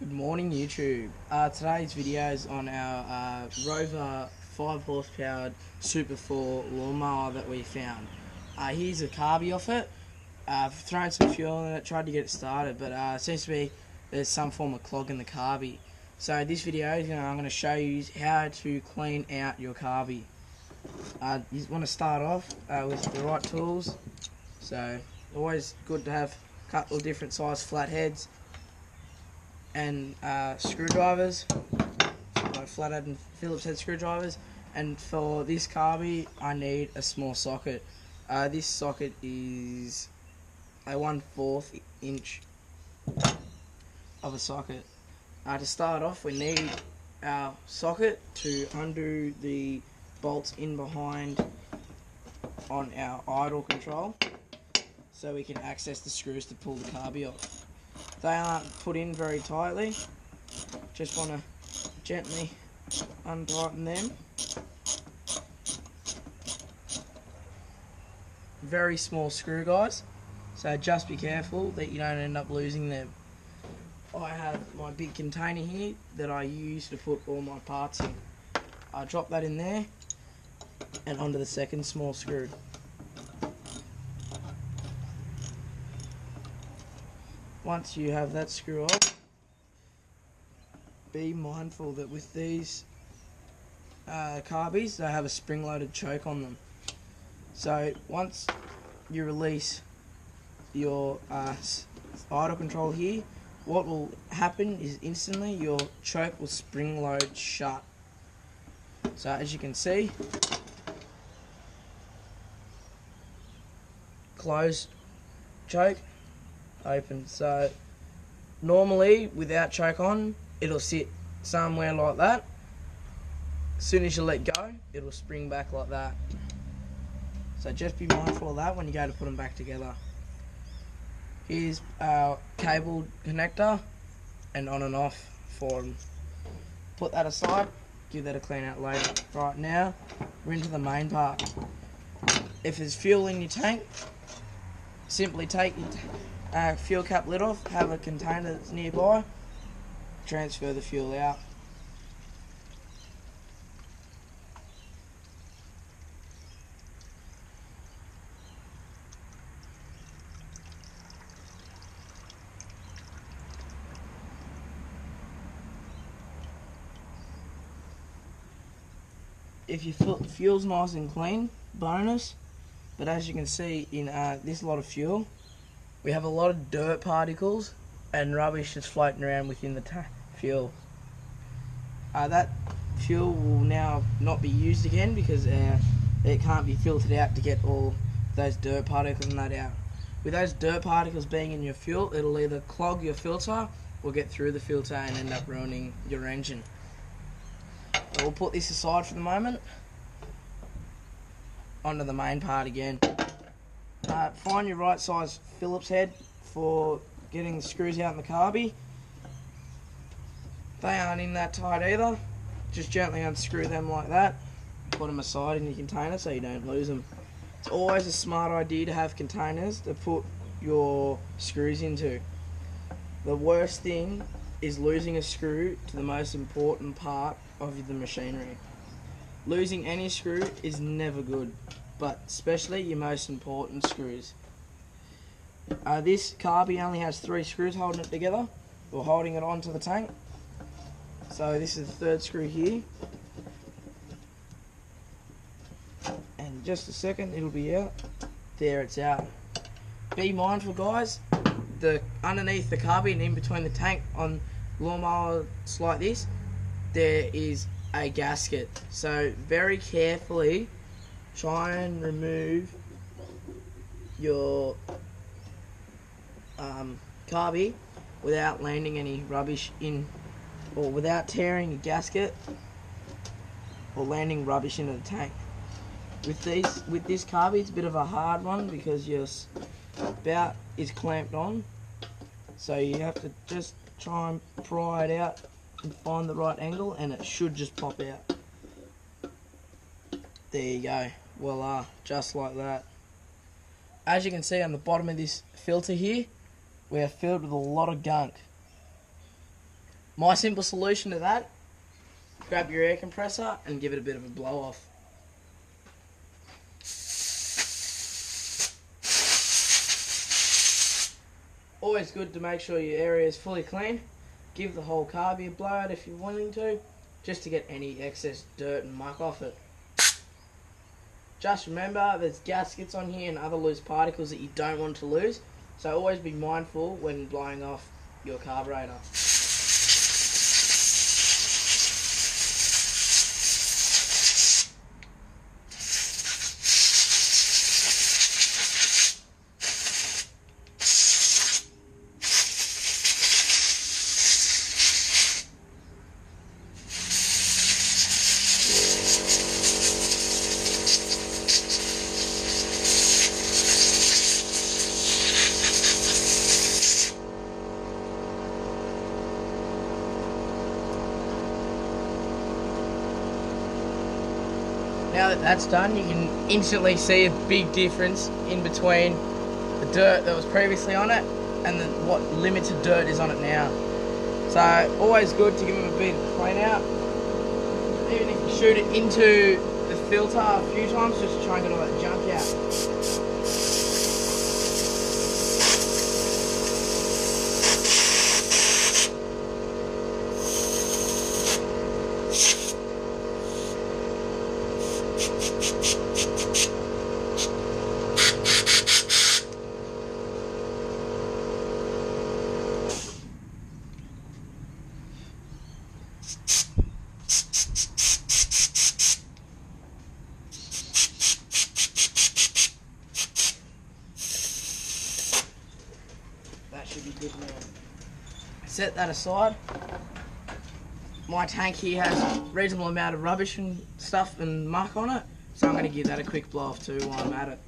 Good morning YouTube. Today's video is on our Rover 5 horsepower Super 4 lawnmower that we found. Here's a carby off it. I've thrown some fuel in it, tried to get it started, but it seems to be there's some form of clog in the carby. So this video is I'm going to show you how to clean out your carby. You want to start off with the right tools. So always good to have a couple of different size flatheads and screwdrivers, like flathead and Phillips head screwdrivers. And for this carby I need a small socket. This socket is a 1/4 inch of a socket. To start off, we need our socket to undo the bolts in behind on our idle control so we can access the screws to pull the carby off. They aren't put in very tightly, just want to gently untighten them. Very small screw, guys, so just be careful that you don't end up losing them. I have my big container here that I use to put all my parts in. I drop that in there and onto the second small screw. Once you have that screw off, be mindful that with these carbies, they have a spring-loaded choke on them. So once you release your idle control here, what will happen is instantly your choke will spring-load shut. So as you can see, closed choke, open. So normally without choke on, it'll sit somewhere like that. As soon as you let go, it'll spring back like that. So just be mindful of that when you go to put them back together. Here's our cable connector and on and off for them. Put that aside, give that a clean out later. Right now, we're into the main part. If there's fuel in your tank, simply take your fuel cap lid off, have a container that's nearby, transfer the fuel out. If your fuel's nice and clean, bonus. But as you can see in this lot of fuel, we have a lot of dirt particles and rubbish just floating around within the fuel. That fuel will now not be used again because it can't be filtered out to get all those dirt particles and that out. With those dirt particles being in your fuel, it'll either clog your filter or get through the filter and end up ruining your engine. So we'll put this aside for the moment. Onto the main part again. Find your right size Phillips head for getting the screws out in the carby. They aren't in that tight either. Just gently unscrew them like that. Put them aside in your container so you don't lose them. It's always a smart idea to have containers to put your screws into. The worst thing is losing a screw to the most important part of the machinery. Losing any screw is never good, but especially your most important screws. This carby only has 3 screws holding it together, or holding it onto the tank. So this is the third screw here. And just a second, it'll be out. There, it's out. Be mindful, guys, underneath the carby and in between the tank on lawnmowers like this, there is a gasket. So very carefully try and remove your carby without landing any rubbish in, or without tearing a gasket or landing rubbish into the tank. With this carby, it's a bit of a hard one because your spout is clamped on, so you have to just try and pry it out and find the right angle, and it should just pop out. There you go. Voila, just like that. As you can see on the bottom of this filter here, we are filled with a lot of gunk. My simple solution to that, grab your air compressor and give it a bit of a blow off. Always good to make sure your area is fully clean. Give the whole carby a blowout if you're wanting to, just to get any excess dirt and muck off it. Just remember, there's gaskets on here and other loose particles that you don't want to lose, so always be mindful when blowing off your carburetor. Now that that's done, you can instantly see a big difference in between the dirt that was previously on it and what limited dirt is on it now. So always good to give them a big clean out. Even if you shoot it into the filter a few times just to try and get all that junk out. That should be good now. Set that aside. My tank here has a reasonable amount of rubbish and stuff and muck on it, so I'm going to give that a quick blow off too while I'm at it.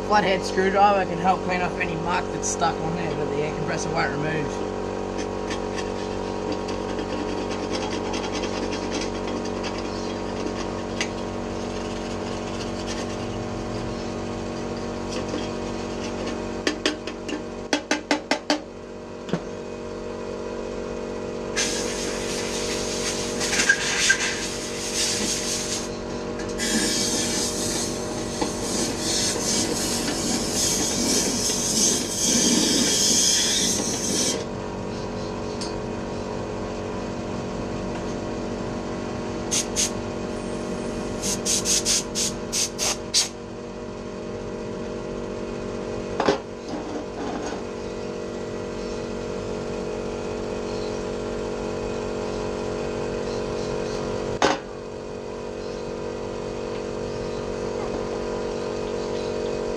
Flathead screwdriver can help clean off any muck that's stuck on there that the air compressor won't remove.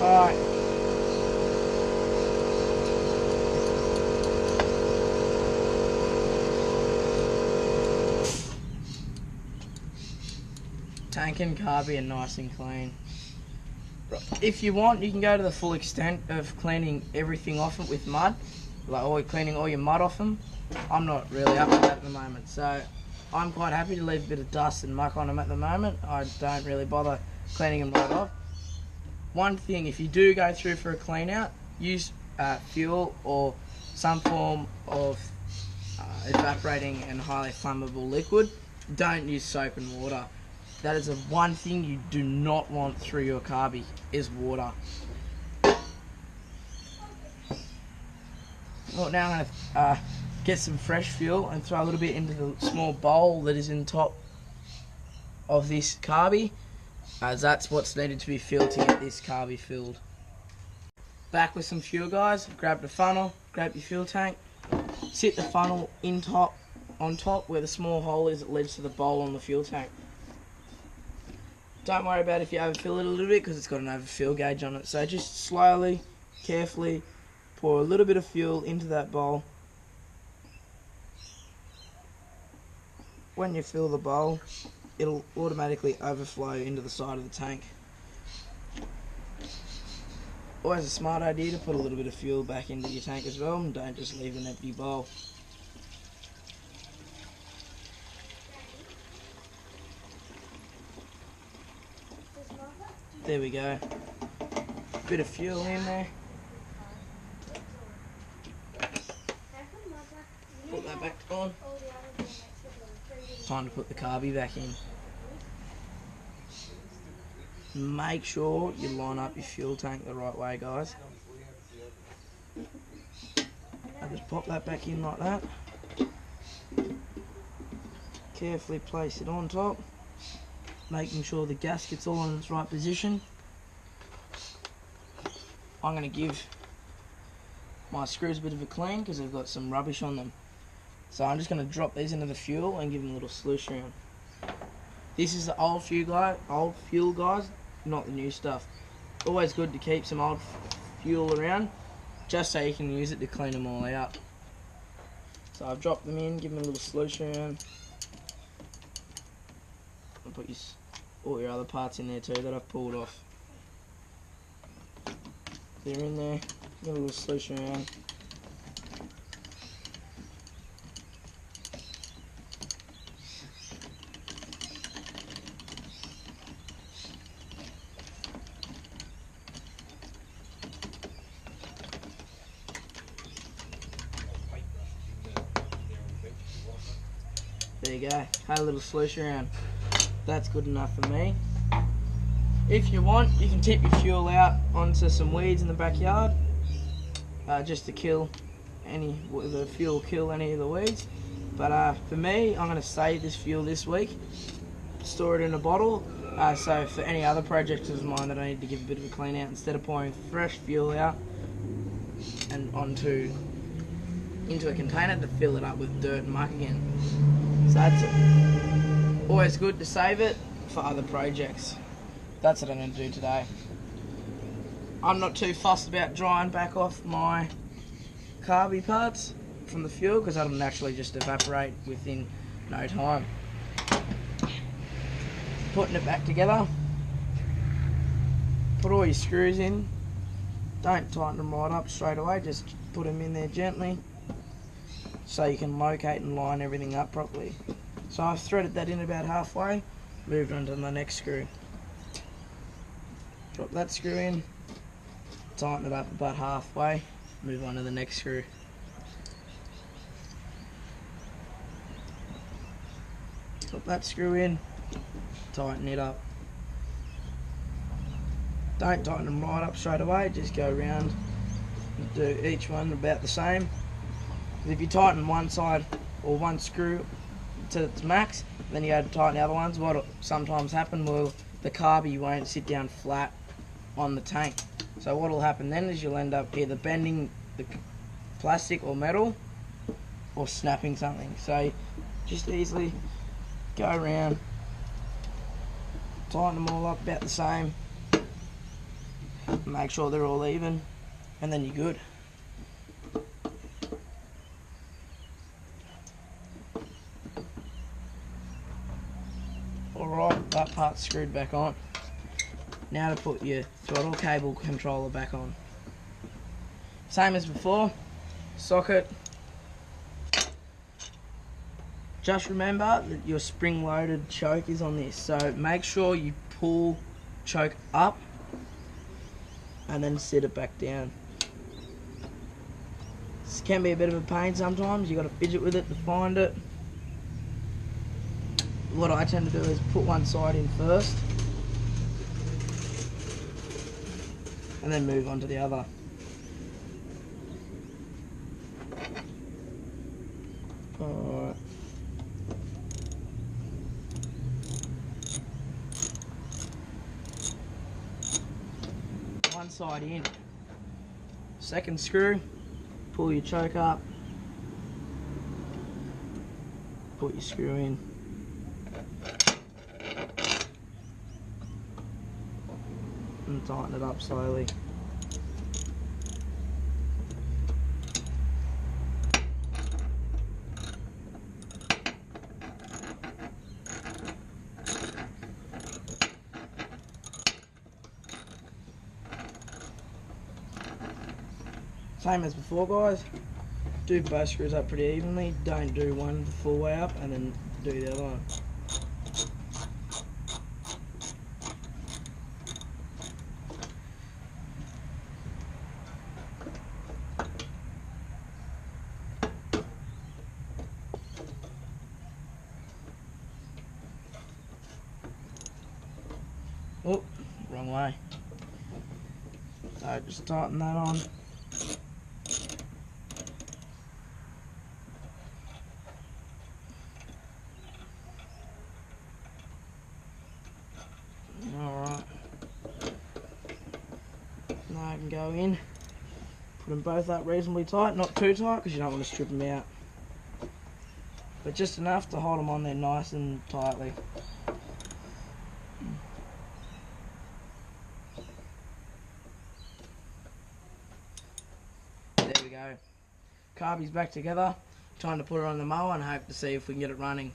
Alright. Tank and carby are nice and clean. If you want, you can go to the full extent of cleaning everything off it with mud, like cleaning all your mud off them. I'm not really up to that at the moment, so I'm quite happy to leave a bit of dust and muck on them at the moment. I don't really bother cleaning them right off. One thing, if you do go through for a clean out, use fuel or some form of evaporating and highly flammable liquid. Don't use soap and water. That is the one thing you do not want through your carby, is water. Well, now I'm going to get some fresh fuel and throw a little bit into the small bowl that is in top of this carby, as that's what's needed to be filled to get this carby filled. Back with some fuel, guys. Grab the funnel, grab your fuel tank, sit the funnel on top where the small hole is that leads to the bowl on the fuel tank. Don't worry about if you overfill it a little bit because it's got an overfill gauge on it. So just slowly, carefully pour a little bit of fuel into that bowl. When you fill the bowl, it'll automatically overflow into the side of the tank. Always a smart idea to put a little bit of fuel back into your tank as well, and don't just leave an empty bowl. There we go. Bit of fuel in there. Put that back on. Time to put the carby back in. Make sure you line up your fuel tank the right way, guys. I just pop that back in like that. Carefully place it on top, making sure the gasket's all in its right position. I'm going to give my screws a bit of a clean because they've got some rubbish on them. So I'm just going to drop these into the fuel and give them a little sluice around. This is the old fuel, guys, not the new stuff. Always good to keep some old fuel around, just so you can use it to clean them all out. So I've dropped them in, give them a little sluice around. And put all your other parts in there too that I've pulled off. They're in there, give them a little sluice around. There you go, had a little sluice around. That's good enough for me. If you want, you can tip your fuel out onto some weeds in the backyard, just to kill the fuel kill any of the weeds. But for me, I'm going to save this fuel this week, store it in a bottle, so for any other projects of mine that I need to give a bit of a clean out, instead of pouring fresh fuel out and into a container to fill it up with dirt and muck again. So that's always good to save it for other projects. That's what I'm going to do today. I'm not too fussed about drying back off my carby parts from the fuel because that'll naturally just evaporate within no time. Putting it back together. Put all your screws in. Don't tighten them right up straight away, just put them in there gently so you can locate and line everything up properly. So I've threaded that in about halfway, moved on to the next screw. Drop that screw in, tighten it up about halfway, move on to the next screw. Drop that screw in, tighten it up. Don't tighten them right up straight away, just go around and do each one about the same. If you tighten one side or one screw to its max, then you go to tighten the other ones, what will sometimes happen, well, the carby won't sit down flat on the tank. So what will happen then is you'll end up either bending the plastic or metal or snapping something. So just easily go around, tighten them all up about the same, make sure they're all even, and then you're good. Alright, that part's screwed back on. Now to put your throttle cable controller back on. Same as before, socket. Just remember that your spring-loaded choke is on this, so make sure you pull choke up and then sit it back down. This can be a bit of a pain sometimes, you got to fidget with it to find it. What I tend to do is put one side in first and then move on to the other. Alright. One side in. Second screw, pull your choke up, put your screw in. And tighten it up slowly. Same as before, guys. Do both screws up pretty evenly. Don't do one the full way up and then do the other one. Oh, wrong way. So just tighten that on. Alright. Now I can go in. Put them both up reasonably tight, not too tight because you don't want to strip them out. But just enough to hold them on there nice and tightly. There we go. Carby's back together. Time to put her on the mower and hope to see if we can get it running.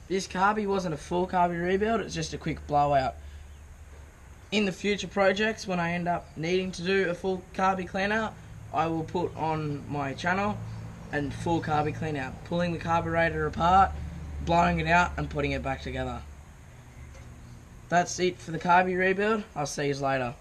This carby wasn't a full carby rebuild, it's just a quick blowout. In the future projects, when I end up needing to do a full carby clean out, I will put on my channel a full carby clean out, pulling the carburetor apart, blowing it out and putting it back together. That's it for the carby rebuild. I'll see you later.